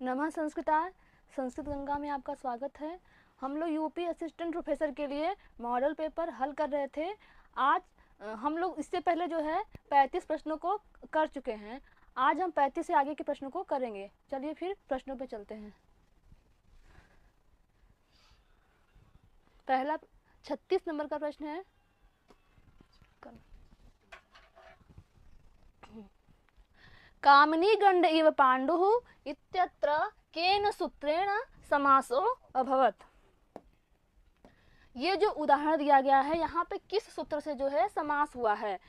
नमः संस्कृता संस्कृत गंगा में आपका स्वागत है। हम लोग यूपी असिस्टेंट प्रोफेसर के लिए मॉडल पेपर हल कर रहे थे। आज हम लोग इससे पहले जो है 35 प्रश्नों को कर चुके हैं। आज हम 35 से आगे के प्रश्नों को करेंगे। चलिए फिर प्रश्नों पे चलते हैं। पहला 36 नंबर का प्रश्न है। कामिनी गंड इव पांडुः इत्यत्र केन सूत्रेण समासो अभवत्। ये जो उदाहरण दिया गया है यहाँ पे किस सूत्र से जो है समास हुआ है।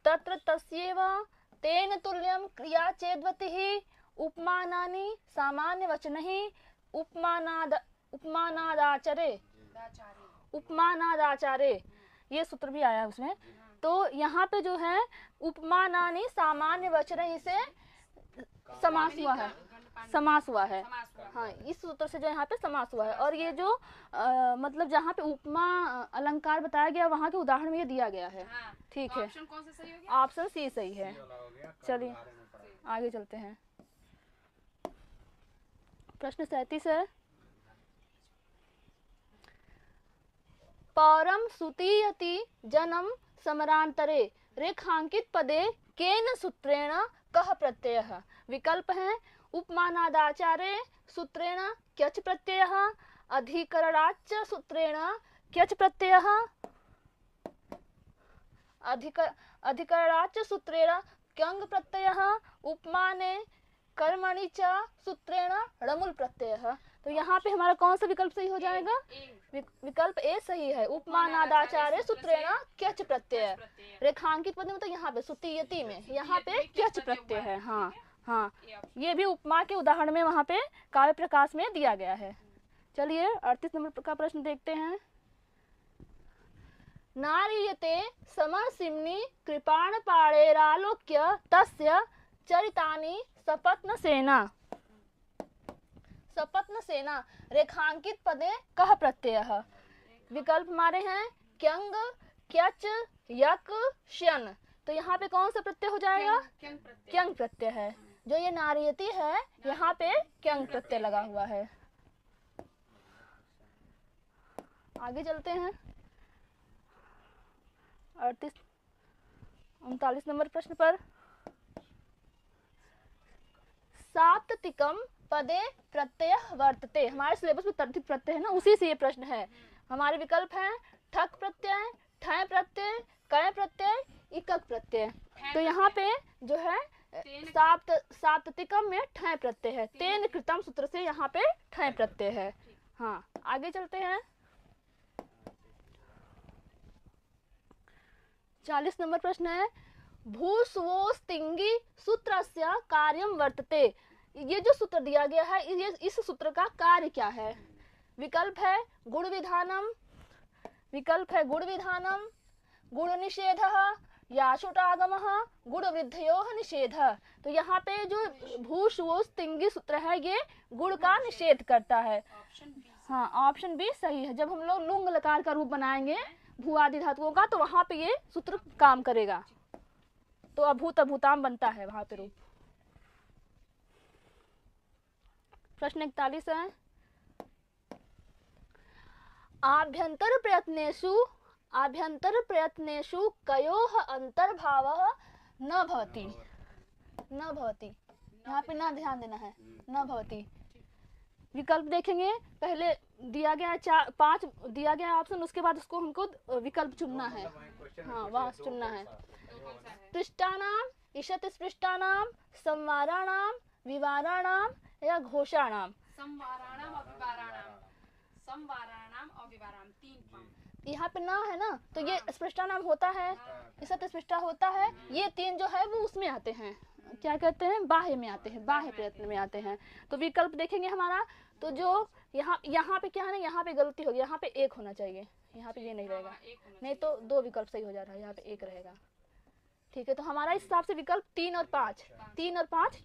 तत्र तस्यैव तेन तुल्यं क्रिया चेद्वतिः उपमानानि सामान्य वचनैः उपमानादाचरे ये सूत्र भी आया उसमें। तो यहाँ पे जो है उपमानानि सामान्य वचन से समास हुआ है। हाँ, इस सूत्र से जो यहाँ पे समास हुआ है। और ये जो मतलब जहाँ पे उपमा अलंकार बताया गया वहाँ के उदाहरण में ये दिया गया है। ठीक है, ऑप्शन कौन सा सही हो गया? ऑप्शन सी सही है। चलिए आगे चलते हैं। प्रश्न 37 है। पौरम सुतीयति जनम समरांतरे रेखांकित पदे केन सूत्रेण कः प्रत्ययः। विकल्प है उपमानादाचारे सूत्रेण क्यच प्रत्ययः, अधिकरणाच्च सूत्रेण क्यच प्रत्ययः, अधिकरणाच्च सूत्रेण क्यंग प्रत्ययः, उपमाने कर्मणि च सूत्रेण णमुल प्रत्ययः। तो यहाँ पे हमारा कौन सा विकल्प सही हो जाएगा? विकल्प ए सही है। उपमानादाचारे सूत्रेण क्यच प्रत्यय। रेखांकित पद में तो यहाँ पे सुतीयति में यहाँ पे क्यच प्रत्यय है। हाँ हाँ, ये भी उपमा के उदाहरण में वहाँ पे काव्य प्रकाश में दिया गया है। चलिए 38 नंबर का प्रश्न देखते हैं। नारीयते समरसिम्नि कृपाण पाणेरालोक्य तस्य चरितानि सपत्न सेना रेखांकित पदे कः प्रत्ययः। विकल्प हमारे हैं क्यंग, क्यच, यक, श्यन। तो यहाँ पे कौन सा प्रत्यय हो जाएगा? क्यंग प्रत्यय है। जो ये नारियती है यहाँ पे क्यंग प्रत्यय लगा हुआ है। आगे चलते हैं 39 नंबर प्रश्न पर। साप्ततिकम पदे प्रत्यय वर्तते। हमारे सिलेबस में तर्तिक प्रत्यय है ना, उसी से ये प्रश्न है। हमारे विकल्प हैं ठक प्रत्यय, ठय प्रत्यय, कय प्रत्यय, इकक प्रत्यय। तो यहाँ पे जो है साप्ततिकम में ठय प्रत्यय है। तेन कृतम सूत्र से यहाँ पे ठय प्रत्यय है। हाँ, आगे चलते हैं 40 नंबर प्रश्न है। भूस्वोस्तिंगी सूत्रस्य कार्यम वर्तते। ये जो सूत्र दिया गया है इस सूत्र का कार्य क्या है? विकल्प है गुण विधानम, गुण निषेधः, याशुटागमः, गुण वृद्धयोः निषेधः। तो यहाँ पे जो भूस्वोस्तिंगी सूत्र है ये गुण का निषेध करता है। हाँ, ऑप्शन बी सही है। जब हम लोग लुंग लकार का रूप बनाएंगे भू आदि धातुओं का तो वहां पे ये सूत्र काम करेगा। तो अभूत अभूताम बनता है वहां पे रूप। प्रश्न 41 है। आभ्यंतर प्रयत्नेषु कयोः अंतर्भावः न भवति। यहाँ पे ना ध्यान देना है, न भवति। विकल्प देखेंगे। पहले दिया गया 5 दिया गया ऑप्शन, उसके बाद उसको हमको विकल्प चुनना है। हाँ, वहां चुनना है। पृष्ठानाम, ईशत स्पृष्टानाम, संवाराणाम, विवाराणाम या घोषाणाम। यहाँ पे ना है ना, तो ये स्पृष्टानाम होता है, ईशत स्पृष्टा होता है। ये 3 जो है वो उसमें आते हैं, क्या कहते हैं, बाह्य में आते हैं, बाह्य प्रयत्न में आते हैं। तो विकल्प देखेंगे हमारा। तो जो यहाँ पे क्या है ना, यहाँ पे गलती होगी। यहाँ पे 1 होना चाहिए, यहाँ पे ये नहीं रहेगा। नहीं तो 2 विकल्प सही हो जा रहा है, यहाँ पे 1 रहेगा। ठीक है, तो हमारा इस हिसाब से विकल्प 3 और 5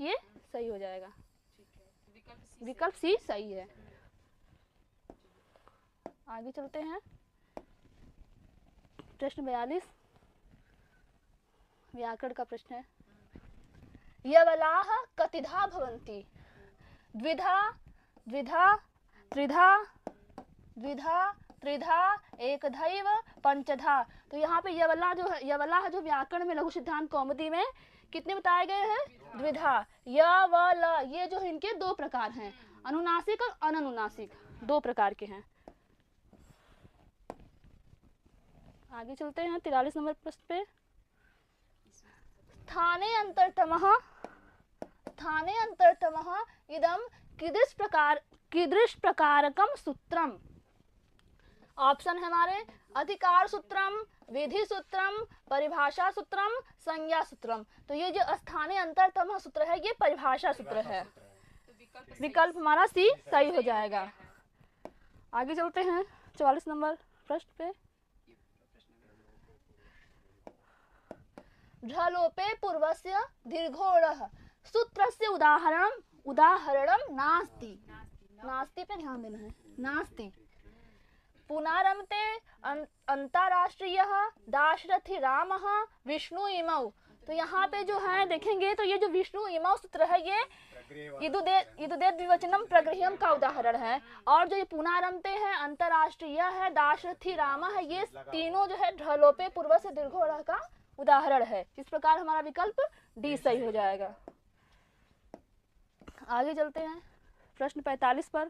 ये सही हो जाएगा। विकल्प सी सही है। आगे चलते हैं। प्रश्न 42 व्याकरण का प्रश्न है। यवलाः कतिधा भवन्ति। द्विधा द्विधा त्रिधा द्विधा त्रिधा एकधैव पंचधा। तो यहाँ पे यवला जो व्याकरण में लघु सिद्धांत कौमुदी में कितने बताए गए हैं? द्विधा। य व ल ये जो इनके दो प्रकार हैं, अनुनासिक और अननुनासिक, दो प्रकार के हैं। आगे चलते हैं 43 नंबर प्रश्न पे। स्थाने अंतरतमः इदम कीदृश प्रकारकम सूत्रम। ऑप्शन है हमारे अधिकार सूत्रम, विधि सूत्रम, परिभाषा सूत्रम, संज्ञा सूत्रम। तो ये जो स्थाने अंतरतम सूत्र है ये परिभाषा सूत्र है। विकल्प हमारा सी सही हो जाएगा। आगे चलते हैं 44 नंबर प्रश्न पे। ढलोपे पूर्वस्य दीर्घोड़ः सूत्रस्य उदाहरणम नास्ति। नास्ति पे ध्यान देना है, नास्ति। पुनरमते अंतरराष्ट्रीयः दाशरथी रामः विष्णु इमौ। तो यहाँ पे जो है देखेंगे तो ये जो विष्णु इमौ सूत्र है ये इदुदे द्विवचनम प्रगृह्यम का उदाहरण है, और जो ये पुनरमते है, अंतरराष्ट्रीय है, दाशरथी राम है, ये तीनों जो है ढलोपे पूर्व से दीर्घोड़ा का उदाहरण है। इस प्रकार हमारा विकल्प डी सही हो जाएगा। आगे चलते हैं प्रश्न 45 पर।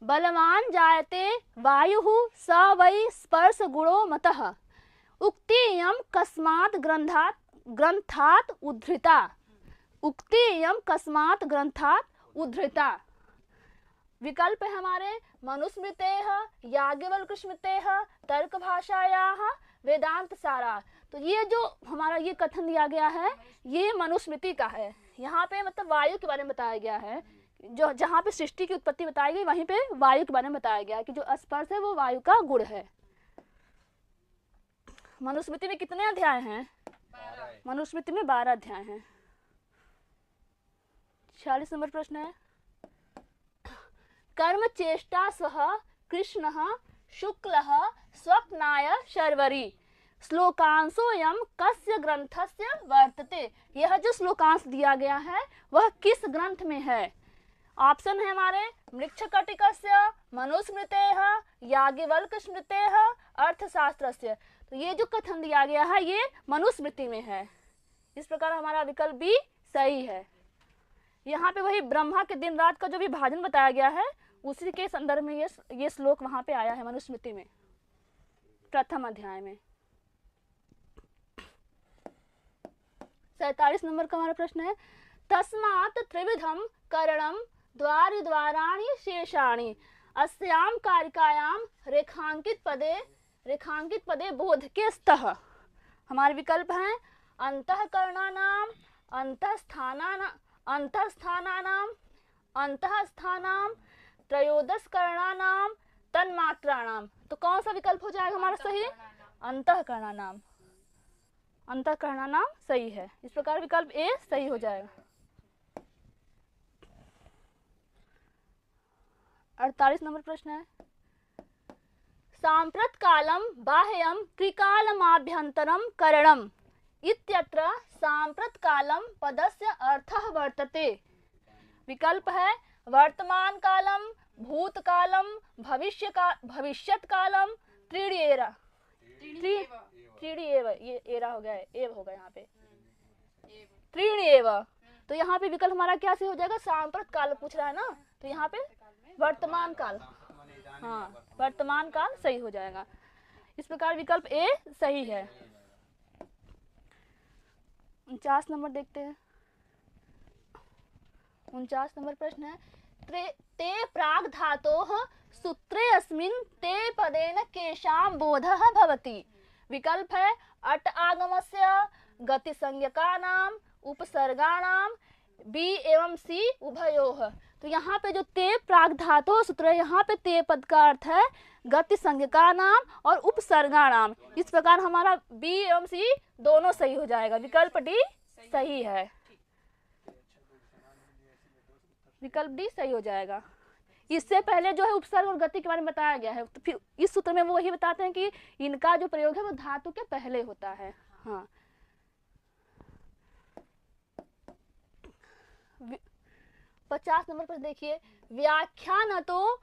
बलवान जायते वायुः स वै स्पर्श गुणो मतः उक्तियं कस्मात् ग्रंथात् उद्धृता। उक्तियं कस्मात् ग्रंथात् उद्धृता। विकल्प है हमारे मनुस्मृतेः, याज्ञवल्क्यस्मृतेः, तर्क भाषायाः, वेदांत सारा। तो ये जो हमारा ये कथन दिया गया है ये मनुस्मृति का है। यहाँ पे मतलब वायु के बारे में बताया गया है, जो जहाँ पे सृष्टि की उत्पत्ति बताई गई वहीं पे वायु के बारे में बताया गया है कि जो स्पर्श है वो वायु का गुण है। मनुस्मृति में कितने अध्याय हैं? मनुस्मृति में 12 अध्याय हैं। 46 नंबर प्रश्न है। कर्म चेष्टा स्वः कृष्णः शुक्लः स्वप्नाय शर्वरी श्लोकांशोऽयं कस्य ग्रंथस्य वर्तते। यह जो श्लोकांश दिया गया है वह किस ग्रंथ में है? ऑप्शन है हमारे मृच्छकटिकस्य, मनुस्मृतेः, याज्ञवल्क्यस्मृतेः, अर्थशास्त्रस्य। तो ये जो कथन दिया गया है ये मनुस्मृति में है। इस प्रकार हमारा विकल्प भी सही है। यहाँ पे वही ब्रह्मा के दिन रात का जो विभाजन बताया गया है उसी के संदर्भ में ये श्लोक वहां पे आया है मनुस्मृति में, प्रथम अध्याय में। 47 नंबर का हमारा प्रश्न है। तस्मात् त्रिविधम करणम द्वाराणि शेषाणि अस्याम कारिकायाम रेखांकित पदे बोधके स्तः। हमारे विकल्प हैं अंतःकरणानाम, अंतःस्थानानाम, त्रयोदशकरणानाम, तन्मात्राणाम। तो कौन सा विकल्प हो जाएगा हमारा सही? अंतःकरणानाम। अंतःकरणानाम सही है। इस प्रकार विकल्प ए सही हो जाएगा। 48 नंबर प्रश्न है। सांप्रत कालम बाह्यम त्रिकालमाभ्यंतरम करणम इत्यत्र सांप्रत कालम पदस्य अर्थः वर्तते। विकल्प है वर्तमान कालम, भूतकालम, भविष्यत कालम, त्रीणि एव। ये एरा हो गया है, एव होगा यहाँ पे, त्रीणि एव। तो यहाँ पे विकल्प हमारा क्या से हो जाएगा? सांप्रत काल पूछ रहा है ना, तो यहाँ पे वर्तमान काल, हाँ वर्तमान काल सही हो जाएगा। इस प्रकार विकल्प ए सही है। 49 नंबर देखते हैं। 49 नंबर प्रश्न है। ते प्राग धातोः सूत्रे अस्मिन् ते पदेन केषां बोधः भवति। विकल्प है अट आगमस्य, गति संज्ञकानां, उपसर्गाणां, बी एवं सी उभयोः। तो यहाँ पे जो ते प्राग धातु सूत्र है, यहाँ पे ते पद का अर्थ है गति संज्ञकानां और उपसर्गाणां। इस प्रकार हमारा बी एवं सी दोनों सही हो जाएगा। विकल्प डी सही है। विकल्प डी सही हो जाएगा। इससे पहले जो है उपसर्ग और गति के बारे में बताया गया है, तो फिर इस सूत्र में वो वही बताते हैं कि इनका जो प्रयोग है वो धातु के पहले होता है। हाँ, 50 नंबर पर देखिए, व्याख्यान तो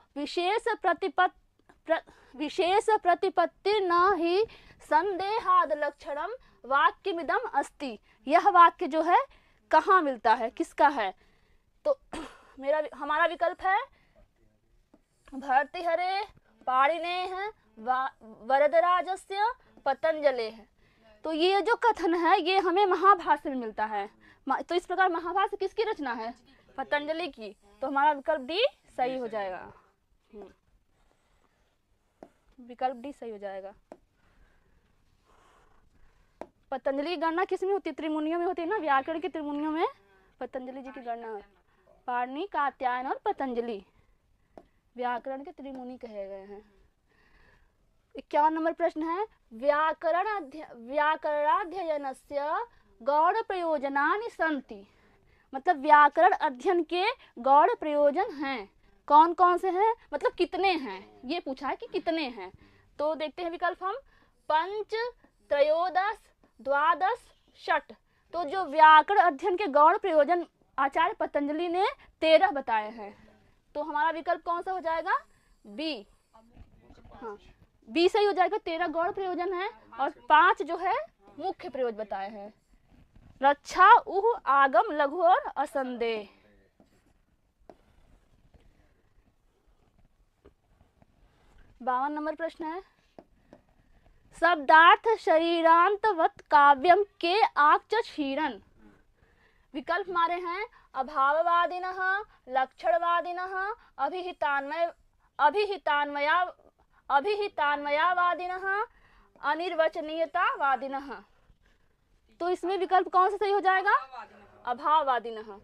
विशेष प्रतिपत्ति न ही संदेहाद लक्षणम वाक्यमिदम अस्ति। यह वाक्य जो है कहाँ मिलता है, किसका है? तो हमारा विकल्प है भर्तृहरे पाणिनेः वरदराजस्य पतंजले है। तो ये जो कथन है ये हमें महाभाष्य में मिलता है। तो इस प्रकार महाभाष्य किसकी रचना है? पतंजलि की। तो हमारा विकल्प डी सही हो जाएगा। विकल्प डी सही हो जाएगा। पतंजलि गणना किस में होती है? त्रिमुनियों में होती है ना, व्याकरण की त्रिमुनियों में पतंजलि जी की गणना। पाणिनि, कात्यायन और पतंजलि व्याकरण के त्रिमुनि कहे गए हैं। 51 नंबर प्रश्न है, व्याकरणाध्ययनस्य गौड़ प्रयोजनानि सन्ति। मतलब व्याकरण अध्ययन के गौड़ प्रयोजन हैं, कौन कौन से हैं, मतलब कितने हैं, ये पूछा है कि कितने हैं। तो देखते हैं विकल्प हम, 5, 13, 12, 6। तो जो व्याकरण अध्ययन के गौड़ प्रयोजन आचार्य पतंजलि ने 13 बताए हैं। तो हमारा विकल्प कौन सा हो जाएगा? बी। हाँ, बी सही हो जाएगा। 13 गौड़ प्रयोजन है और 5 जो है मुख्य प्रयोजन बताए हैं। रक्षा, उह, आगम, लघु और असंदेह। 52 नंबर प्रश्न है, शब्दार्थ शरीरांतवत काव्यम के आक्च क्षीरन। विकल्प हमारे हैं अभाववादिनः, लक्षणवादिनः, अभिहितान्वयावादिनः, अनिर्वचनीयतावादिनः। तो इसमें विकल्प कौन सा सही हो जाएगा? अभाववादिनः।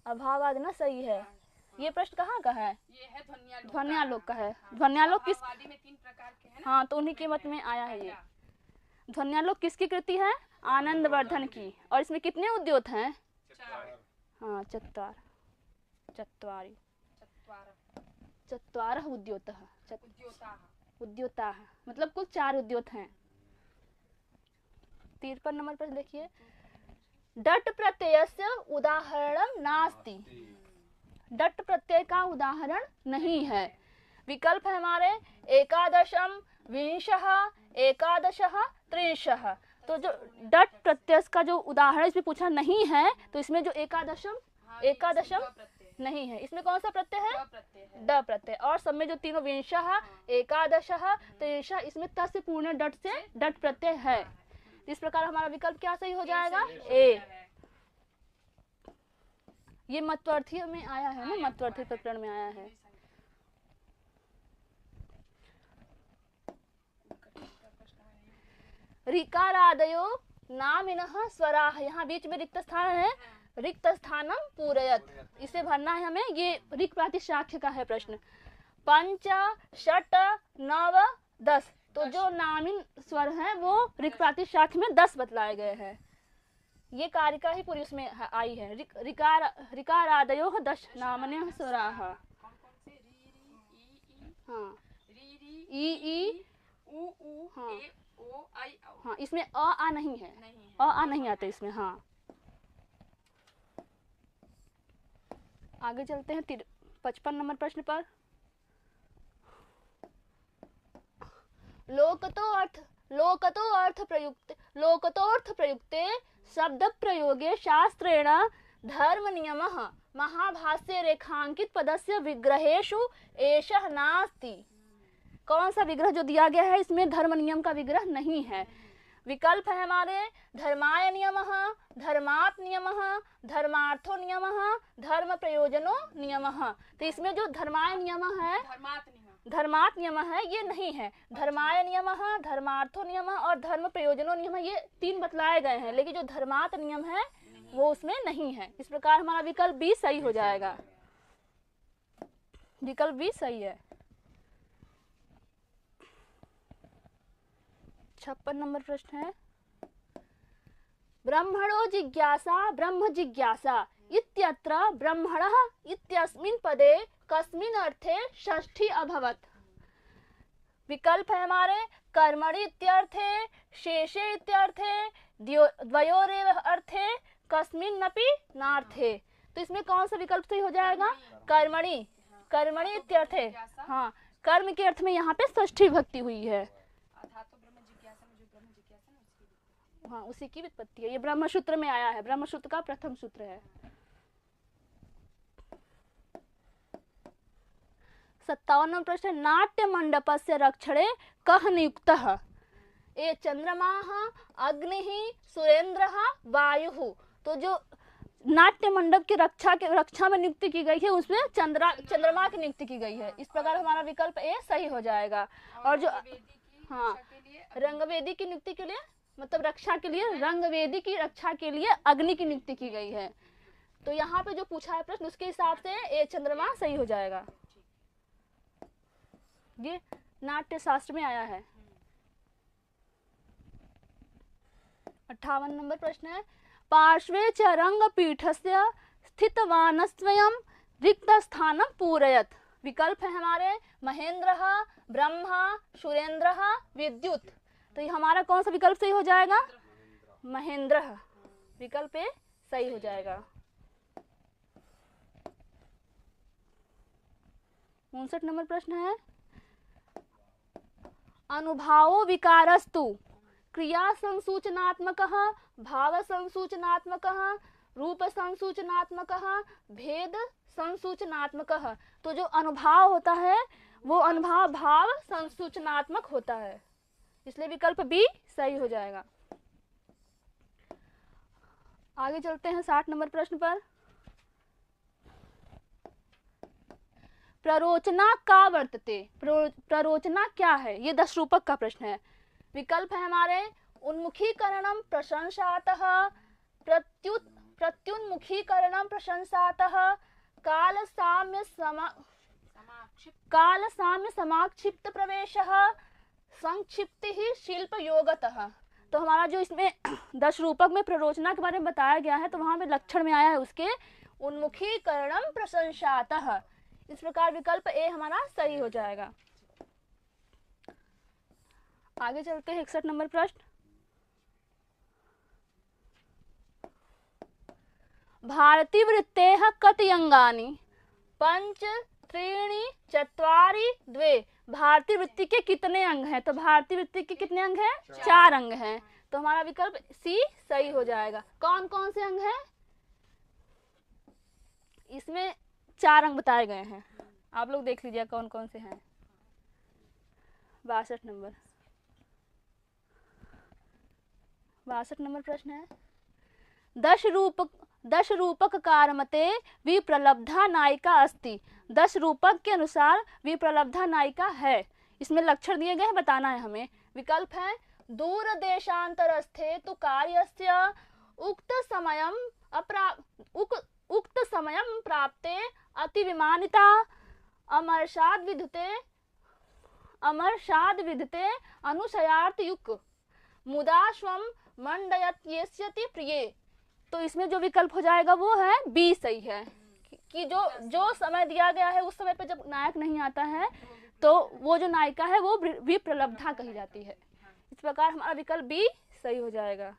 अभाववादिनः सही है। ये प्रश्न कहाँ का है? ये है ध्वन्यालोक का है। ध्वन्यालोक किस में 3 प्रकार के हैं ना? हाँ, तो उन्हीं के मत में आया है ये। ध्वन्यालोक किसकी कृति है? आनंदवर्धन की। और इसमें कितने उद्योत हैं? 4। हाँ, चत्वारः उद्योतः। उद्योताः मतलब कुल 4 उद्योत हैं। 53 नंबर पर देखिए, डट प्रत्ययस्य उदाहरणं नास्ति। डट प्रत्यय का उदाहरण नहीं है। विकल्प है हमारे 11, 20, 11, 30। तो जो डट प्रत्यय का जो उदाहरण इसमें पूछा नहीं है, तो इसमें जो 11 नहीं है, इसमें कौन सा प्रत्यय है? ड प्रत्यय। और सब में जो तीनों 20, 11, 30, इसमें त से पूर्ण डट से डट प्रत्यय है। इस प्रकार हमारा विकल्प क्या सही हो जाएगा? ए। ये मत्वर्थी में आया है ना, मत्वर्थी प्रकरण में आया है। ऋकारादयो नामिनः स्वराः। यहाँ बीच में रिक्त स्थान है, रिक्त स्थानम पूरयत, इसे भरना है हमें। ये ऋक् प्रातिशाख्य का है प्रश्न। 5, 6, 9, 10। तो जो नामिन स्वर हैं वो ऋक् प्रातिशाख्य में 10 बतलाए गए हैं। ये कारिका ही पूरी उसमें आई है। ऋकारादयो 10 नामन्यः स्वराः। हाँ, ई, ऊ, हाँ, हाँ, इसमें अ आ नहीं है, अ आ नहीं आते इसमें। हाँ, आगे चलते हैं 55 नंबर प्रश्न पर। लोकतोऽर्थ प्रयुक्ते शब्द प्रयोगे शास्त्रेण धर्म नियमः महाभाष्ये रेखांकित पदस्य विग्रहेषु एषः नास्ति। कौन सा विग्रह जो दिया गया है इसमें धर्म नियम का विग्रह नहीं है। विकल्प है हमारे धर्माय नियमः, धर्मात् नियमः, धर्मार्थो नियमः, धर्म प्रयोजनो नियमः। तो इसमें जो धर्माय नियम है, धर्मात् नियम है, ये नहीं है। धर्माय नियमः, धर्मार्थो नियमः और धर्म प्रयोजनो नियम, ये 3 बतलाए गए हैं, लेकिन जो धर्मात् नियम है वो उसमें नहीं है। इस प्रकार हमारा विकल्प बी सही हो जाएगा। विकल्प बी सही है। 56 नंबर प्रश्न है, ब्रह्मणो जिज्ञासा ब्रह्म जिज्ञासा इत्यत्र ब्रह्मणः इत्यस्मिन् पदे कस्मिन् अर्थे षष्ठी अभवत। विकल्प है हमारे कर्मणि इत्यर्थे, शेषे इत्यर्थे, द्वयोरेव अर्थे, कस्मिन्नपि नार्थे। तो इसमें कौन सा विकल्प सही हो जाएगा? कर्मणि, कर्मणि इत्यर्थे। हाँ, कर्म के अर्थ में यहाँ पे षष्ठी विभक्ति हुई है। हाँ, उसी की व्युत्पत्ति है। ये ब्रह्मसूत्र में आया है, ब्रह्मसूत्र का प्रथम सूत्र है। 57वां प्रश्न, नाट्य मंडपस्य रक्षणे कः नियुक्तः? ए चंद्रमाः, अग्निः, सुरेंद्रः, वायुः। तो जो नाट्य मंडप की रक्षा में नियुक्ति की गई है उसमें चंद्रमा की नियुक्ति की गई है। इस प्रकार हमारा विकल्प ए सही हो जाएगा। और जो हाँ, रंगवेदी की नियुक्ति के लिए, मतलब रक्षा के लिए, रंगवेदी की रक्षा के लिए अग्नि की नियुक्ति की गई है। तो यहाँ पे जो पूछा है प्रश्न उसके हिसाब से ए चंद्रमा सही हो जाएगा। ये नाट्य शास्त्र में आया है। 58 नंबर प्रश्न है, पार्श्वे च रंगपीठस्य स्थितवानस्वयं रिक्तस्थानं पूरयत। विकल्प है हमारे महेंद्रः, ब्रह्मा, सुरेंद्रः, विद्युत। तो ये हमारा कौन सा विकल्प सही हो जाएगा? महेंद्रः विकल्प सही हो जाएगा। 59 नंबर प्रश्न है, अनुभावो विकारस्तु क्रिया संसूचनात्मकः, भाव संसूचनात्मकः, रूप संसूचनात्मकः, भेद संसूचनात्मकः। तो जो अनुभाव होता है वो अनुभाव भाव संसूचनात्मक होता है, इसलिए विकल्प बी सही हो जाएगा। आगे चलते हैं 60 नंबर प्रश्न पर। प्ररोचना का वर्तते, प्ररोचना क्या है? ये 10 रूपक का प्रश्न है। विकल्प है हमारे उन्मुखीकरणम प्रशंसातः, प्रत्युन्मुखीकरणम प्रशंसातः, काल साम्य समाक्षिप्त प्रवेशः, संक्षिप्ति ही शिल्प योगतः। तो हमारा जो इसमें 10 रूपक में प्ररोचना के बारे में बताया गया है, तो वहां पे लक्षण में आया है उसके उन्मुखीकरणम प्रशंसातः। इस प्रकार विकल्प ए हमारा सही हो जाएगा। आगे चलते हैं 61 नंबर प्रश्न। भारती वृत्तेः कति अंगानि? 5 3 4 2। भारतीय वृत्ति के कितने अंग हैं? तो भारतीय वृत्ति के कितने अंग हैं? 4 अंग हैं। तो हमारा विकल्प सी सही हो जाएगा। कौन कौन से अंग हैं? इसमें 4 अंग बताए गए हैं, आप लोग देख लीजिए कौन कौन से हैं। 62 नंबर प्रश्न है, दश रूपक कारमते विप्रलब्धा नायिका अस्ति। 10 रूपक के अनुसार विप्रलब्धा नायिका है। इसमें लक्षण दिए गए हैं, बताना है हमें। विकल्प है दूर देशांतरस्थे तु कार्यस्य उक्त समयं प्राप्ते अति विमानिता अमर्षाद विधते अनुशयार्थ युक मुदा स्वम मंडयत्यस्यति प्रिये। तो इसमें जो विकल्प हो जाएगा वो है बी सही है, कि जो समय दिया गया है उस समय पे जब नायक नहीं आता है तो वो जो नायिका है वो विप्रलब्धा कही जाती है। इस प्रकार हमारा विकल्प बी सही हो जाएगा।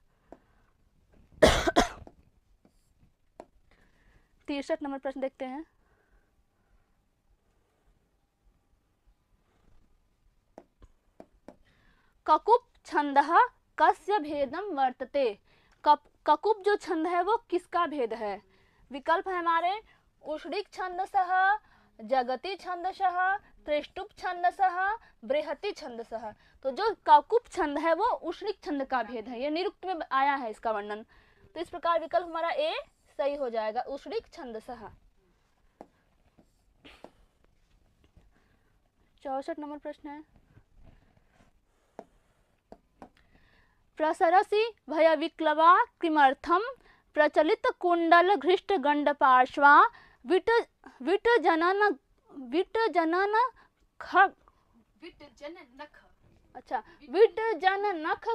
63 नंबर प्रश्न देखते हैं। ककुप छंदः कस्य भेदम वर्तते। ककुप जो छंद है वो किसका भेद है? विकल्प है हमारे उष्णिक छंदसः, जगति छंदसः, त्रिष्टुप छंदसः, बृहति छंदसः। तो जो ककुप छंद है वो उष्णिक छंद का भेद है, ये निरुक्त में आया है इसका वर्णन। तो इस प्रकार विकल्प हमारा ए सही हो जाएगा, उष्णिक छंदसः। 64 नंबर प्रश्न है, प्रसरसि भय विक्लवा किमर्थम प्रचलित कुंडल घृष्ट गंड पार्श्वा विट जनन नख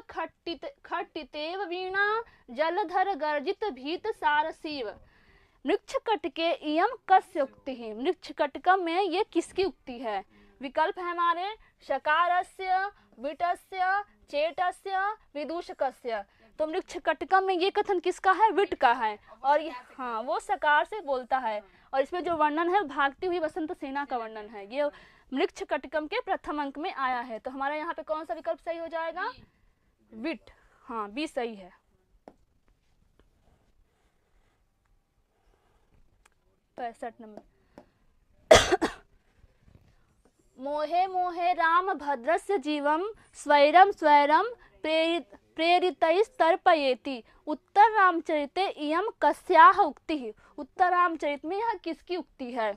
खट्टितेव वीणा जलधर गर्जित भीत सारसीव। मृक्ष कटके इयम कस्य उक्ति है, मृक्ष कटकम में ये किसकी उक्ति है? विकल्प है हमारे शकारस्य, विटस्य, चेटस्य, विदूषकस्य। तो मृक्ष कटकम में ये कथन किसका है? विट का है। और ये हाँ वो सकार से बोलता है। और इसमें जो वर्णन है भागती हुई वसंत सेना का वर्णन है। ये मृक्ष कटकम के प्रथम अंक में आया है। तो हमारा यहाँ पे कौन सा विकल्प सही हो जाएगा? विट। हाँ बी सही है। 65 नंबर। मोहे मोहे राम भद्रस्य जीवम स्वैरम स्वैरम प्रेरितैस्तर्पयेति। उत्तर रामचरिते इयम कस्याह उक्ति। उत्तर रामचरित में यह किसकी उक्ति है?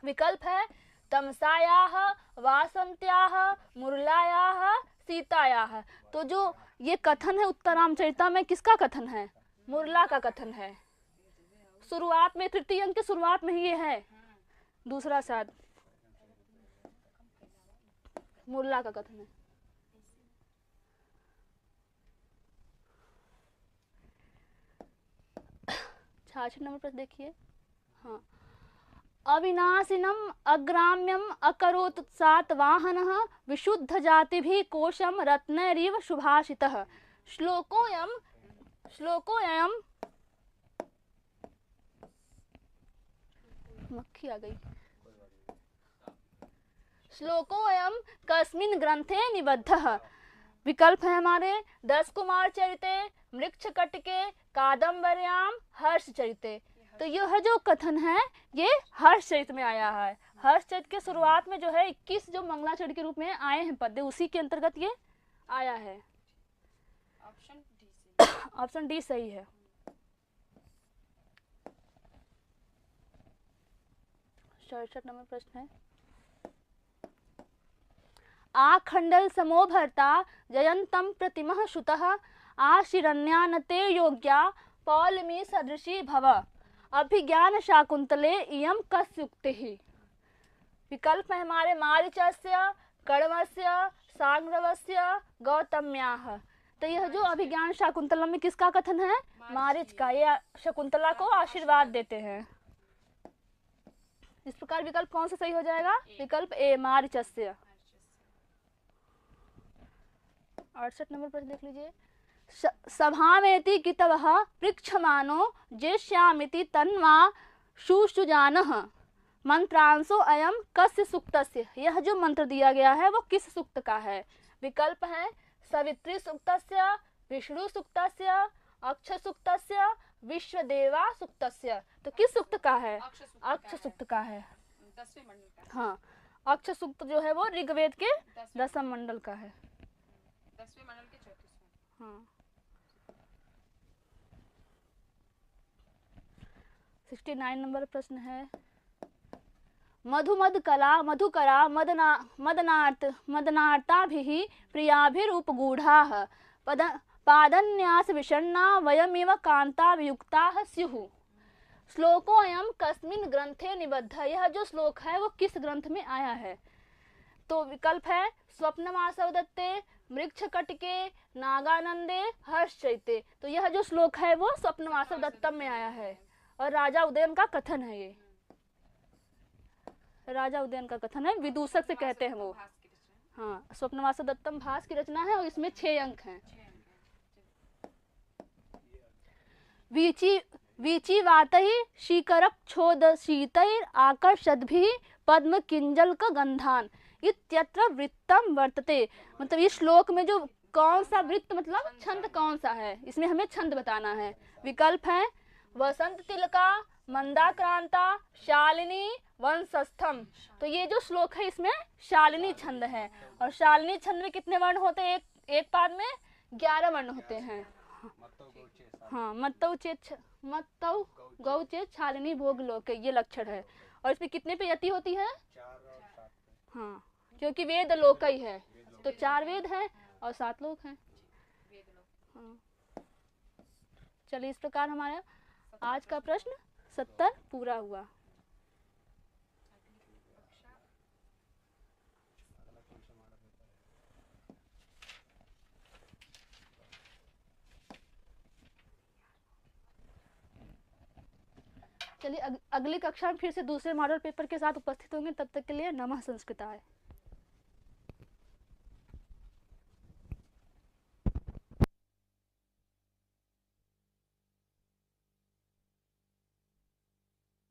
विकल्प है तमसायाह, वासंत्याह, मुरलायाह, सीतायाह। तो जो ये कथन है उत्तर रामचरिता में किसका कथन है? मुरला का कथन है। शुरुआत में तृतीय अंक के शुरुआत में ही ये है। दूसरा साथ मुरला का कथन है। छाछ नंबर पर देखिए। हाँ, अविनाशिनम अग्राम्यम अकरोत् सातवाहनः विशुद्ध जातिभिः कोशम रत्नैरिव सुभाषितः। श्लोकोऽयं मक्खी आ गई। श्लोकोऽयं कस्मिन् ग्रंथे निबद्धः। विकल्प है हमारे 10 कुमार चरिते, मृक्ष कटके, कादम्बर्याम, हर्ष चरिते। तो यह जो कथन है ये हर्ष चरित में आया है। हर्ष चरित के शुरुआत में जो है 21 जो मंगलाचरित के रूप में आए हैं पद्य, उसी के अंतर्गत ये आया है। ऑप्शन डी सही है। 67 नंबर प्रश्न है। आखंडल समो भर्ता जयंतम प्रतिमः श्रुतः आशिरण्यानते योग्या पौलमी सदृशी भव। अभिज्ञान शाकुंतले इयम कस्य उक्तिः। विकल्प है हमारे मारीचस्य, कण्वस्य, सांग्रवस्य, गौतम्याः। तो यह जो अभिज्ञान शाकुंतलम में किसका कथन है? मारीच का। ये शकुंतला को आशीर्वाद देते हैं। इस प्रकार विकल्प कौन सा सही हो जाएगा? विकल्प ए मारीचस्य। 68 नंबर प्रश्न देख लीजिए। सभामेति कितवः पृक्षमाणो जेष्यामिति तन्वा शुशुजानः मंत्रांशो अयम कस्य सूक्तस्य। यह जो मंत्र दिया गया है वो किस सूक्त का है? विकल्प है सवित्री सूक्तस्य, विष्णु सूक्तस्य, अक्ष सूक्तस्य, विश्वदेवा सूक्तस्य। तो किस सूक्त का है? अक्ष सूक्त का है। हाँ, अक्ष सूक्त जो है वो ऋग्वेद के 10वें मंडल का है। 10वें मंडल के 34वां। हाँ। 69 नंबर प्रश्न है। मधुमद कला मधुकरा मदनार्ताभिः प्रियाभिरूपगूढ़ाः पादन्यास विषण्णा वयमिव कांता वियुक्ताः स्युः। श्लोकोऽयं कस्मिन् ग्रंथे निबद्धः। यह जो श्लोक है वो किस ग्रंथ में आया है? तो विकल्प है स्वप्नवासव दत्ते, मृक्ष कटके, नागानंदे, हर्ष चैते। तो यह जो श्लोक है वो स्वप्नवासव दत्तम में आया है और राजा उदयन का कथन है। ये राजा उदयन का कथन है, विदूषक से कहते हैं वो। हाँ, स्वप्नवासव दत्तम भास की रचना है और इसमें 6 अंक हैं। वीची वातहि शीकरप छोद शीतैर आकर्षद्भिः पद्म किंजलक गंधान इत्यत्र वृत्तम वर्तते। मतलब इस श्लोक में जो कौन सा वृत्त मतलब छंद कौन सा है, इसमें हमें छंद बताना है। विकल्प है वसंत तिलका, मंदाक्रांता, शालिनी, वंशस्थम। तो ये जो श्लोक है इसमें शालिनी छंद है और शालिनी छंद में कितने वर्ण होते हैं? एक पाद में 11 वर्ण होते हैं। हाँ, मत्तौ गौ चेत शालिनी भोग लोक, ये लक्षण है। और इसमें कितने पे यति होती है? 4। हाँ, क्योंकि वेद लोक ही है तो 4 वेद हैं और 7 लोक हैं। हाँ। चलिए, इस प्रकार हमारा आज का प्रश्न 70 पूरा हुआ। चलिए अगली कक्षा में फिर से दूसरे मॉडल पेपर के साथ उपस्थित होंगे, तब तक के लिए नमः संस्कृताय।